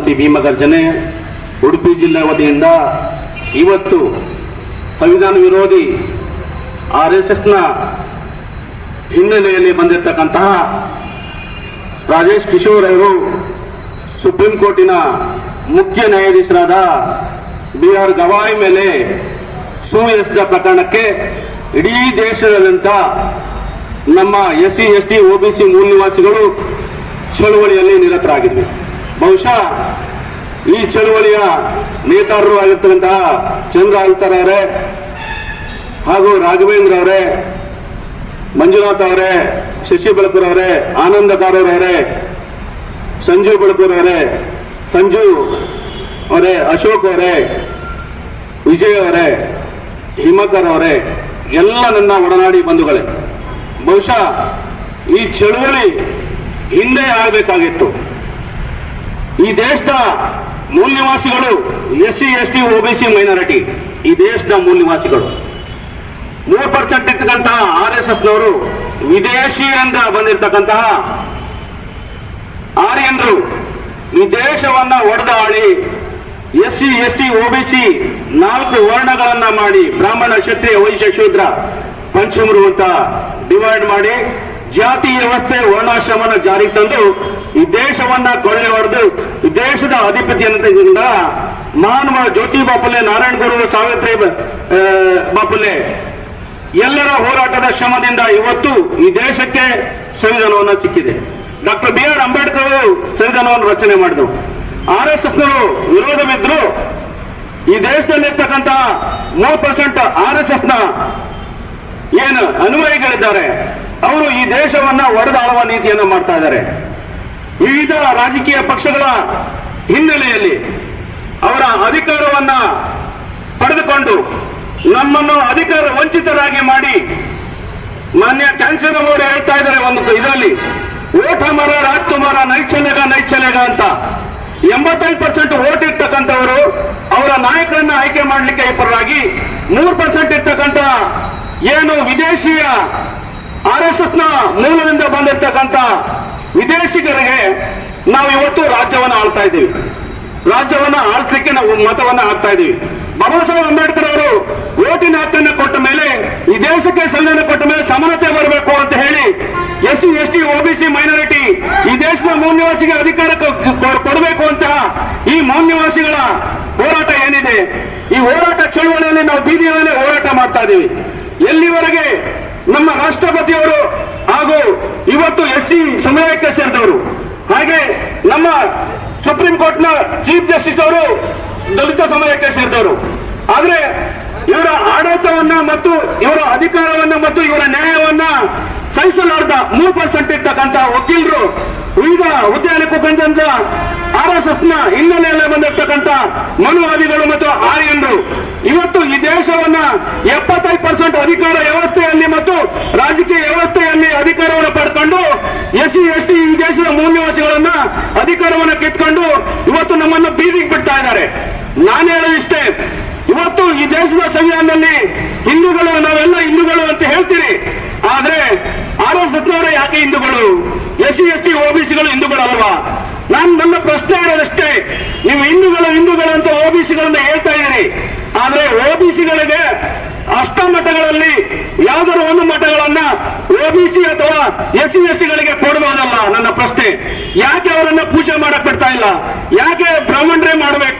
ಕ್ರಾಂತಿ ಭೀಮಗರ್ಜನೆ ಉಡುಪಿ ಜಿಲ್ಲೆ ವತಿಯಿಂದ ಇವತ್ತು ಸಂವಿಧಾನ ವಿರೋಧಿ RSSನ ಹಿನ್ನೆಲೆಯಲ್ಲಿ ಬಂದಿರತಕ್ಕಂತಹ ರಾಜೇಶ್ ಕಿಶೋರ್ ಅವರು ಸುಪ್ರೀಂ ಕೋರ್ಟಿನ ಮುಖ್ಯ ನ್ಯಾಯಾಧೀಶರಾದ BR ಗವಾಯಿ ಮೇಲೆ ಸುಎಸೆದ ಪ್ರಕರಣಕ್ಕೆ ಇಡೀ ದೇಶದಾದ್ಯಂತ ನಮ್ಮ SC ST OBC ಮೂಲ ನಿವಾಸಿಗಳು ಚಳುವಳಿಯಲ್ಲಿ ನಿರತರಾಗಿದ್ವಿ. ಬಹುಶಃ ಈ ಚಳುವಳಿಯ ನೇತಾರರು ಆಗಿರ್ತಕ್ಕಂತಹ ಚಂದ್ರ ಆಲ್ತಾರ್ ಅವರೇ ಹಾಗೂ ರಾಘವೇಂದ್ರ ಅವರೇ, ಮಂಜುನಾಥ್ ಅವರೇ, ಶಶಿ ಬೆಳಕೂರ್ ಅವರೇ, ಆನಂದ ಕಾರೂರ್ ಅವರೇ, ಸಂಜು ಬೆಳಕೂರ್ ಅವರೇ, ಸಂಜು ಅವರೇ, ಅಶೋಕ್ ಅವರೇ, ವಿಜಯ್ ಅವರೇ, ಹಿಮಕರ್ ಅವರೇ ಎಲ್ಲ ನನ್ನ ಒಡನಾಡಿ ಬಂಧುಗಳೇ. ಬಹುಶಃ ಈ ಚಳುವಳಿ ಹಿಂದೆ ಆಗಬೇಕಾಗಿತ್ತು. ಈ ದೇಶದ ಮೂಲ ನಿವಾಸಿಗಳು SC ST OBC ಮೈನಾರಿಟಿ, ಈ ದೇಶದ ಮೂಲ ನಿವಾಸಿಗಳು 3% ಇರ್ತಕ್ಕಂತಹ RSSನವರು ವಿದೇಶಿಯಿಂದ ಬಂದಿರತಕ್ಕಂತಹ ಆರ್ಯನರು ಈ ದೇಶವನ್ನ ಒಡೆದಾಳಿ SC ST OBC 4 ವರ್ಣಗಳನ್ನ ಮಾಡಿ ಬ್ರಾಹ್ಮಣ, ಕ್ಷತ್ರಿಯ, ವೈಶ್ಯ, ಶೂದ್ರ, ಪಂಚಮರು ಅಂತ ಡಿವೈಡ್ ಮಾಡಿ ಜಾತಿ ವ್ಯವಸ್ಥೆ, ವರ್ಣಾಶ್ರಮನ ಜಾರಿಗೆ ತಂದು ಈ ದೇಶವನ್ನ ಕೊಳ್ಳೆ ಹೊಡೆದು ಈ ದೇಶದ ಅಧಿಪತಿಯಿಂದ ಮಹಾನ್ ಜ್ಯೋತಿ ಬಾಪುಲೆ, ನಾರಾಯಣ ಗುರು, ಸಾವಿತ್ರಿ ಬಾಪುಲೆ ಎಲ್ಲರ ಹೋರಾಟದ ಶ್ರಮದಿಂದ ಇವತ್ತು ಈ ದೇಶಕ್ಕೆ ಸಂವಿಧಾನವನ್ನು ಸಿಕ್ಕಿದೆ. ಡಾಕ್ಟರ್ BR ಅಂಬೇಡ್ಕರ್ ಅವರು ಸಂವಿಧಾನವನ್ನು ರಚನೆ ಮಾಡಿದ್ರು. RSSನವರು ವಿರೋಧವಿದ್ರು. ಈ ದೇಶದಲ್ಲಿರ್ತಕ್ಕಂತಹ 3% RSSನ ಏನು ಅನುಯಾಯಿಗಳಿದ್ದಾರೆ ಅವರು ಈ ದೇಶವನ್ನ ಒಡೆದಾಳುವ ನೀತಿಯನ್ನು ಮಾಡ್ತಾ ಇದ್ದಾರೆ. ವಿವಿಧ ರಾಜಕೀಯ ಪಕ್ಷಗಳ ಹಿನ್ನೆಲೆಯಲ್ಲಿ ಅವರ ಅಧಿಕಾರವನ್ನ ಪಡೆದುಕೊಂಡು ನಮ್ಮನ್ನು ಅಧಿಕಾರ ವಂಚಿತರಾಗಿ ಮಾಡಿ ಮಾನ್ಯ ಕ್ಯಾನ್ಸರ್ ಅವರು ಹೇಳ್ತಾ ಇದ್ದಾರೆ ಒಂದು ಇದರಲ್ಲಿ, ಓಟ್ ಹಮಾರ ರಾಜ್ ತುಮಾರ ನೈಚಲೆಗ ಅಂತ 85% ಓಟ್ ಇರ್ತಕ್ಕಂಥವರು ಅವರ ನಾಯಕರನ್ನ ಆಯ್ಕೆ ಮಾಡಲಿಕ್ಕೆ ವಿಫಲರಾಗಿ 3% ಇರ್ತಕ್ಕಂಥ ಏನು ವಿದೇಶಿಯ RSSನ ಮೂಲದಿಂದ ಬಂದಿರತಕ್ಕಂಥ ವಿದೇಶಿಗರಿಗೆ ನಾವು ಇವತ್ತು ರಾಜ್ಯವನ್ನ ಆಳ್ತಾ ಇದ್ದೀವಿ. ರಾಜ್ಯವನ್ನ ಆಳ್ಸಲಿಕ್ಕೆ ನಾವು ಮತವನ್ನ ಹಾಕ್ತಾ ಇದ್ದೀವಿ. ಬಾಬಾ ಸಾಹೇಬ್ ಅಂಬೇಡ್ಕರ್ ಅವರು ಓಟಿನ ಹಕ್ಕನ್ನು ಕೊಟ್ಟ ಮೇಲೆ, ಈ ದೇಶಕ್ಕೆ ಸಂವಿಧಾನ ಕೊಟ್ಟ ಮೇಲೆ ಸಮಾನತೆ ಬರಬೇಕು ಅಂತ ಹೇಳಿ SC ST OBC ಮೈನಾರಿಟಿ ಈ ದೇಶದ ಮೂಲ ನಿವಾಸಿಗೆ ಅಧಿಕಾರ ಕೊಡಬೇಕು ಅಂತ ಈ ಮೂಲ ನಿವಾಸಿಗಳ ಹೋರಾಟ ಏನಿದೆ, ಈ ಹೋರಾಟ ಚಳುವಳಿಯಲ್ಲಿ ನಾವು ಬೀದಿಯಲ್ಲಿ ಹೋರಾಟ ಮಾಡ್ತಾ ಇದ್ದೀವಿ. ಎಲ್ಲಿವರೆಗೆ ನಮ್ಮ ರಾಷ್ಟ್ರಪತಿಯವರು ಹಾಗೂ ಇವತ್ತು SC ಸಮುದಾಯಕ್ಕೆ ಸೇರಿದವರು, ಹಾಗೆ ನಮ್ಮ ಸುಪ್ರೀಂ ಕೋರ್ಟ್ನ ಚೀಫ್ ಜಸ್ಟಿಸ್ ಅವರು ದಲಿತ ಸಮುದಾಯಕ್ಕೆ ಸೇರಿದವರು. ಆದ್ರೆ ಇವರ ಆಡಳಿತವನ್ನ ಮತ್ತು ಇವರ ಅಧಿಕಾರವನ್ನ ಮತ್ತು ಇವರ ನ್ಯಾಯವನ್ನ ಸಹಿಸಲಾರ್ದ 3% ಇರ್ತಕ್ಕಂಥ ವಕೀಲರು, ವಿವಿಧ ಹುದ್ದೆಯಲ್ಲಿ ಕೂತ್ಕೊಂಡಂತ RSSನ ಹಿನ್ನೆಲೆಯಲ್ಲಿ ಬಂದಿರ್ತಕ್ಕಂಥ ಮನುವಾದಿಗಳು ಮತ್ತು ಆರ್ಯನರು ಇವತ್ತು ಈ ದೇಶವನ್ನ 75% ಅಧಿಕಾರ ವ್ಯವಸ್ಥೆಯಲ್ಲಿ ಮತ್ತು ರಾಜಕೀಯ ವ್ಯವಸ್ಥೆಯಲ್ಲಿ ಅಧಿಕಾರವನ್ನು ಪಡ್ಕೊಂಡು SC ST ಈ ದೇಶದ ಮೂಲ ನಿವಾಸಿಗಳನ್ನ ಅಧಿಕಾರವನ್ನು ಕಿತ್ಕೊಂಡು ಇವತ್ತು ನಮ್ಮನ್ನು ಬೀದಿಗೆ ಬಿಡ್ತಾ ಇದ್ದಾರೆ. ನಾನು ಹೇಳೋದಿಷ್ಟೇ, ಇವತ್ತು ಈ ದೇಶದ ಸಂವಿಧಾನದಲ್ಲಿ ಹಿಂದೂಗಳು, ನಾವೆಲ್ಲ ಹಿಂದೂಗಳು ಅಂತ ಹೇಳ್ತೀರಿ, ಆದ್ರೆ RSSನವರೇ ಯಾಕೆ ಹಿಂದೂಗಳು? SC ST OBCಗಳು ಹಿಂದೂಗಳು ಅಲ್ವಾ? ನನ್ನ ಪ್ರಶ್ನೆ ಇರೋದಷ್ಟೇ, ನೀವು ಹಿಂದೂಗಳು ಅಂತ OBCಗಳನ್ನ ಹೇಳ್ತಾ ಇದ್ದೀರಿ, ಆದ್ರೆ OBCಗಳಿಗೆ ಅಷ್ಟಮಠಗಳಲ್ಲಿ ಯಾವ್ದಾದ್ರು ಒಂದು ಮಠಗಳನ್ನ OBC ಅಥವಾ SC STಗಳಿಗೆ ಕೊಡಬಹುದಲ್ಲ? ನನ್ನ ಪ್ರಶ್ನೆ, ಯಾಕೆ ಅವರನ್ನ ಪೂಜೆ ಮಾಡಕ್ ಬಿಡ್ತಾ ಇಲ್ಲ? ಯಾಕೆ ಬ್ರಾಹ್ಮಣರೇ ಮಾಡಬೇಕು?